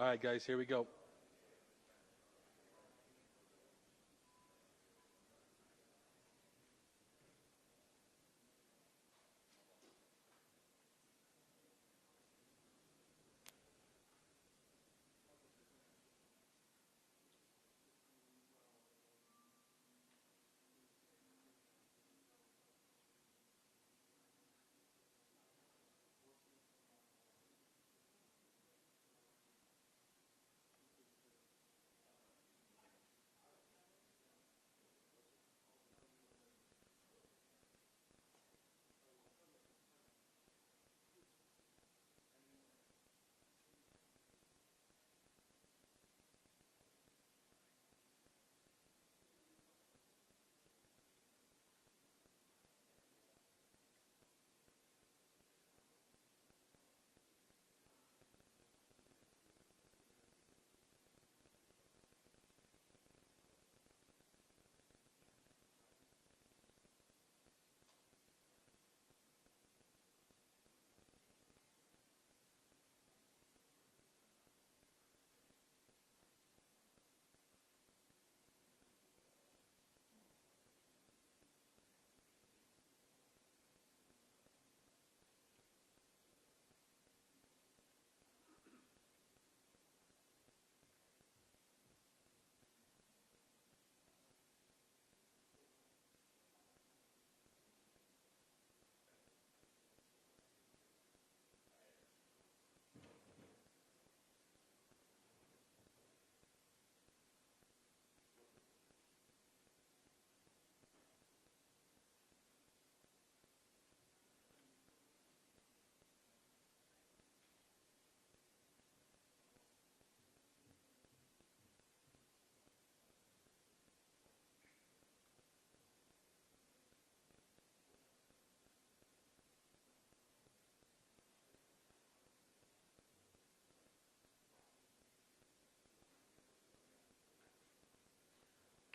All right, guys, here we go.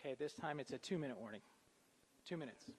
Okay, this time it's a 2-minute warning. 2 minutes.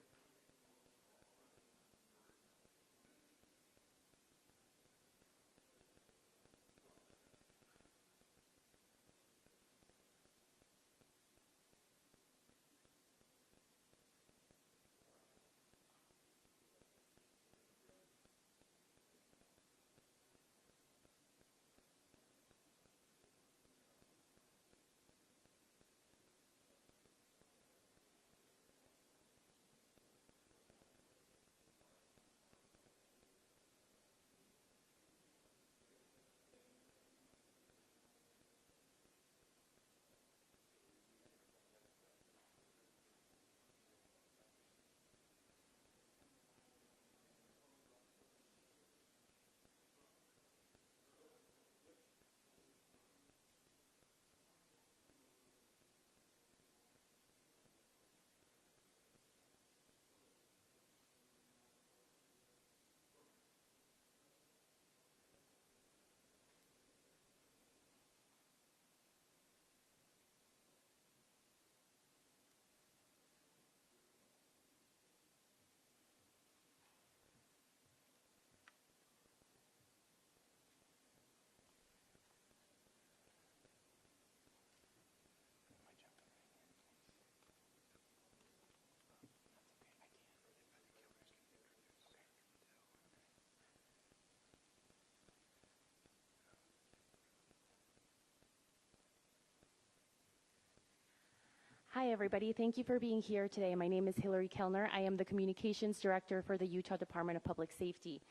Hi, everybody. Thank you for being here today. My name is Hillary Kellner. I am the Communications Director for the Utah Department of Public Safety.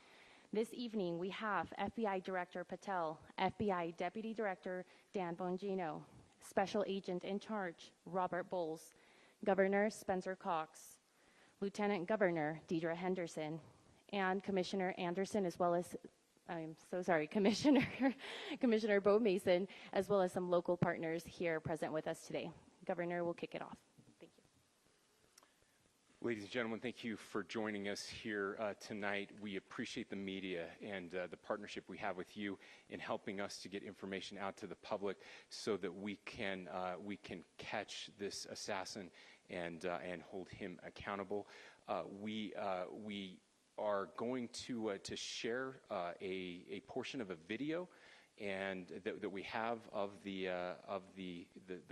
This evening, we have FBI Director Patel, FBI Deputy Director Dan Bongino, Special Agent in Charge Robert Bowles, Governor Spencer Cox, Lieutenant Governor Deidre Henderson, and Commissioner Anderson, as well as Commissioner Bo Mason, as well as some local partners here present with us today. Governor will kick it off. Thank you. Ladies and gentlemen, thank you for joining us here tonight. We appreciate the media and the partnership we have with you in helping us to get information out to the public so that we can catch this assassin and hold him accountable. We are going to share a portion of a video, and that we have of the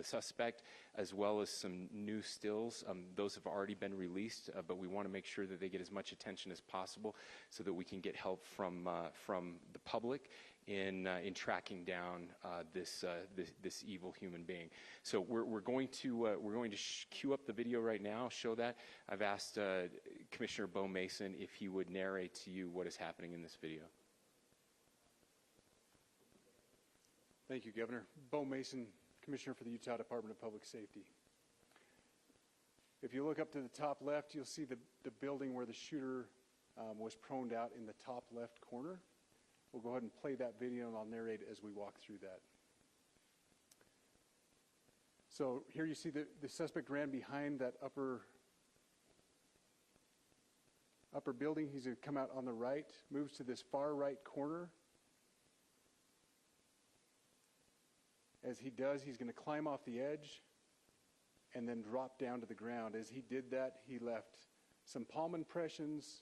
suspect, as well as some new stills. Those have already been released, but we want to make sure that they get as much attention as possible so that we can get help from the public in tracking down this evil human being. So we're going to cue up the video right now, show that. I've asked Commissioner Bo Mason if he would narrate to you what is happening in this video. Thank you, Governor. Bo Mason, Commissioner for the Utah Department of Public Safety. If you look up to the top left, you'll see the building where the shooter was proned out in the top left corner. We'll go ahead and play that video, and I'll narrate as we walk through that. So here you see the suspect ran behind that upper building. He's going to come out on the right, moves to this far right corner. As he does, he's going to climb off the edge and then drop down to the ground. As he did that, he left some palm impressions.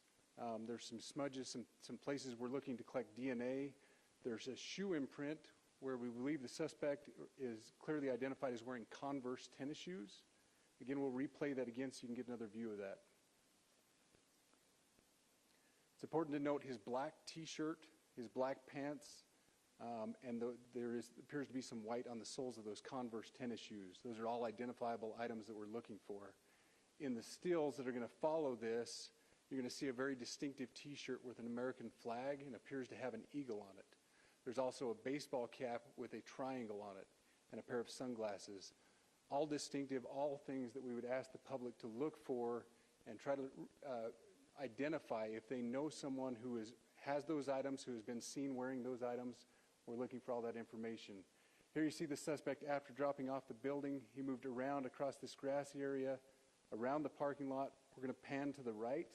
There's some smudges, some places we're looking to collect DNA. There's a shoe imprint where we believe the suspect is clearly identified as wearing Converse tennis shoes. Again, we'll replay that again so you can get another view of that. It's important to note his black T-shirt, his black pants, and there appears to be some white on the soles of those Converse tennis shoes. Those are all identifiable items that we're looking for. In the stills that are going to follow this, you're going to see a very distinctive T-shirt with an American flag and appears to have an eagle on it. There's also a baseball cap with a triangle on it and a pair of sunglasses. All distinctive, all things that we would ask the public to look for and try to identify if they know someone who has those items, who has been seen wearing those items. We're looking for all that information. Here you see the suspect after dropping off the building. He moved around across this grassy area, around the parking lot. We're going to pan to the right.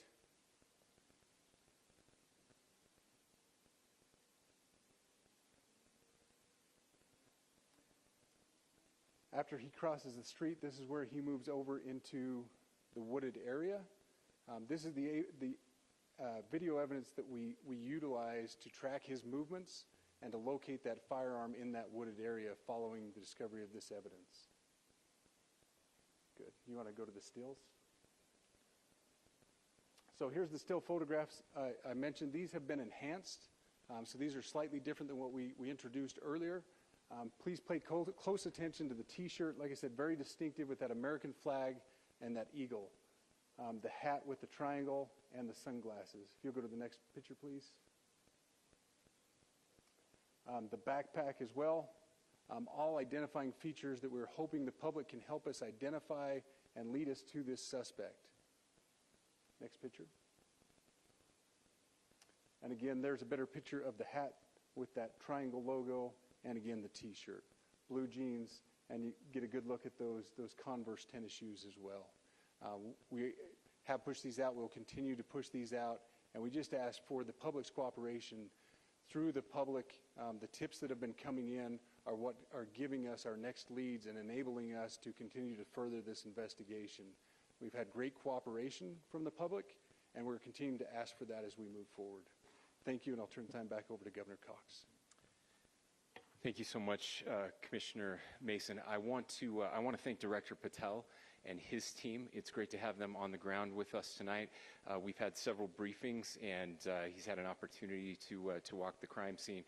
After he crosses the street, this is where he moves over into the wooded area. This is the video evidence that we utilize to track his movements and to locate that firearm in that wooded area following the discovery of this evidence. Good. You want to go to the stills? So here's the still photographs I mentioned. These have been enhanced, so these are slightly different than what we introduced earlier. Please pay close attention to the T-shirt. Like I said, very distinctive with that American flag and that eagle. The hat with the triangle and the sunglasses. If you'll go to the next picture, please. The backpack as well. All identifying features that we're hoping the public can help us identify and lead us to this suspect. Next picture. And again, there's a better picture of the hat with that triangle logo, and again, the T-shirt. Blue jeans, and you get a good look at those Converse tennis shoes as well. We have pushed these out. We'll continue to push these out, and we just ask for the public's cooperation through the public. The tips that have been coming in are what are giving us our next leads and enabling us to continue to further this investigation. We've had great cooperation from the public, and we're continuing to ask for that as we move forward. Thank you, and I'll turn the time back over to Governor Cox. Thank you so much, Commissioner Mason. I want to thank Director Patel and his team. It's great to have them on the ground with us tonight. We've had several briefings, and he's had an opportunity to walk the crime scene.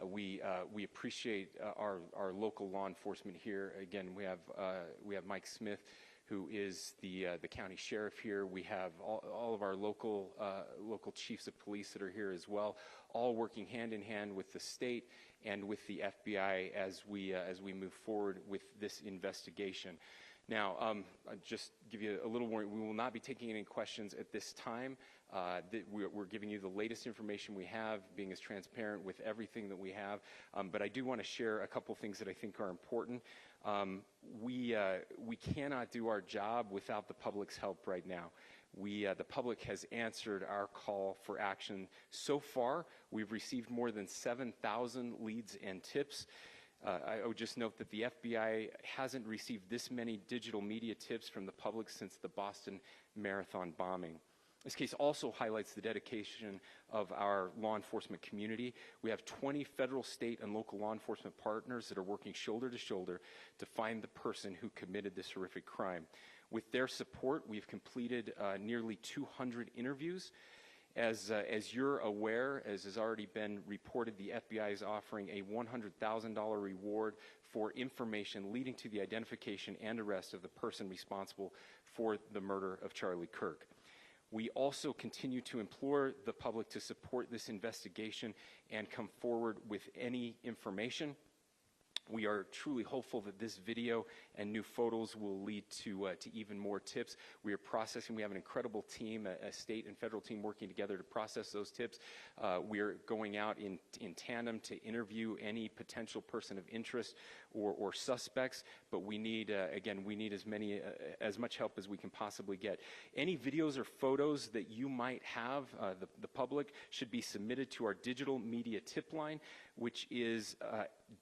We appreciate our local law enforcement here. Again, we have Mike Smith, who is the county sheriff here. We have all of our local chiefs of police that are here as well, all working hand in hand with the state and with the FBI as we move forward with this investigation. Now, I'll just give you a little warning. We will not be taking any questions at this time. We're giving you the latest information we have, being as transparent with everything that we have. But I do want to share a couple things that I think are important. We cannot do our job without the public's help right now. The public has answered our call for action. So far, we've received more than 7,000 leads and tips. I would just note that the FBI hasn't received this many digital media tips from the public since the Boston Marathon bombing. This case also highlights the dedication of our law enforcement community. We have 20 federal, state, and local law enforcement partners that are working shoulder to shoulder to find the person who committed this horrific crime. With their support, we've completed nearly 200 interviews. As you're aware, as has already been reported, the FBI is offering a $100,000 reward for information leading to the identification and arrest of the person responsible for the murder of Charlie Kirk. We also continue to implore the public to support this investigation and come forward with any information. We are truly hopeful that this video and new photos will lead to even more tips. We are processing. We have an incredible team, a state and federal team working together to process those tips. We are going out in tandem to interview any potential person of interest or suspects. But we need, again, we need as much help as we can possibly get. Any videos or photos that you might have, the public, should be submitted to our digital media tip line, which is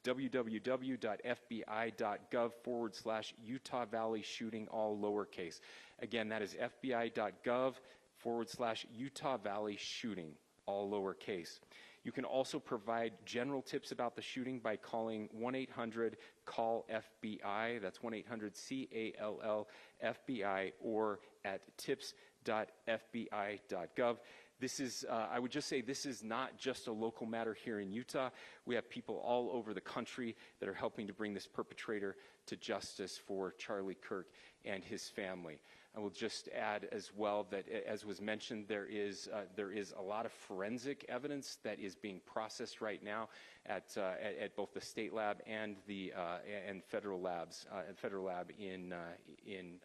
www.fbi.gov/Utah Valley shooting, all lowercase. Again, that is fbi.gov/Utah Valley shooting, all lowercase. You can also provide general tips about the shooting by calling 1-800-CALL-FBI. That's 1-800-CALL-FBI, or at tips.fbi.gov. This is, I would just say, this is not just a local matter here in Utah. We have people all over the country that are helping to bring this perpetrator to justice for Charlie Kirk and his family. I will just add as well that, as was mentioned, there is a lot of forensic evidence that is being processed right now at both the state lab and the federal labs, federal lab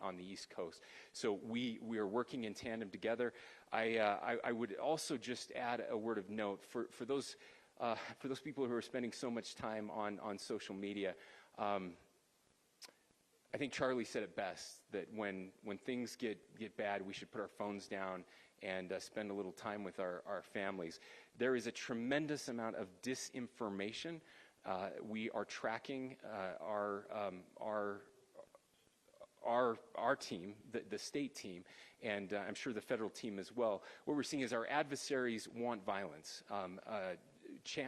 on the East Coast. So we are working in tandem together. I would also just add a word of note for those people who are spending so much time on social media. I think Charlie said it best, that when things get bad, we should put our phones down and spend a little time with our families. There is a tremendous amount of disinformation. We are tracking our team, the state team, and I'm sure the federal team as well. What we're seeing is our adversaries want violence.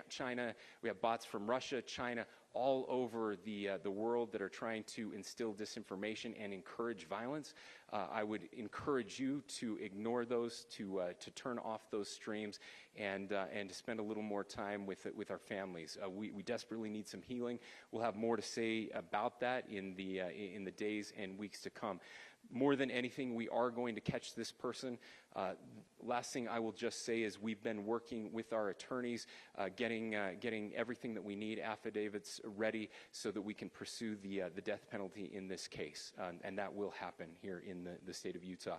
China, we have bots from Russia, China, all over the world that are trying to instill disinformation and encourage violence. I would encourage you to ignore those, to turn off those streams, and to spend a little more time with our families. We desperately need some healing. We'll have more to say about that in the days and weeks to come. More than anything, we are going to catch this person. Last thing I will just say is we've been working with our attorneys, getting everything that we need, affidavits ready, so that we can pursue the death penalty in this case, and that will happen here in the state of Utah.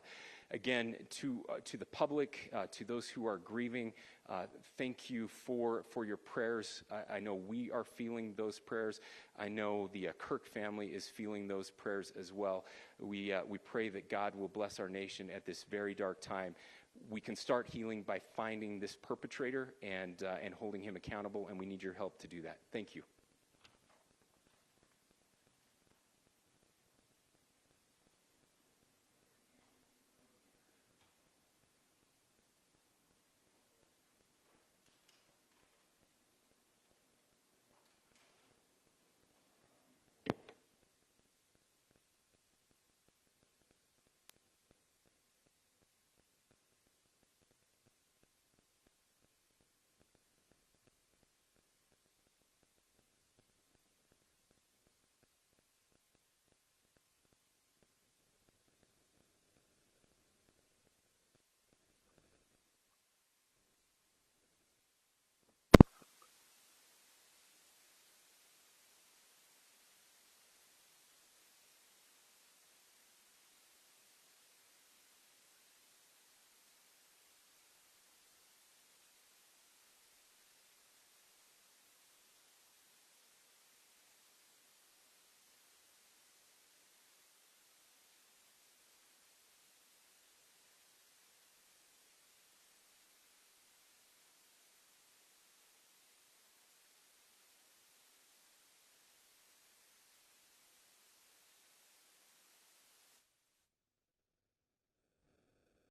Again, to the public, to those who are grieving, thank you for your prayers. I know we are feeling those prayers. I know the Kirk family is feeling those prayers as well. We pray that God will bless our nation at this very dark time. We can start healing by finding this perpetrator and holding him accountable, and we need your help to do that. Thank you.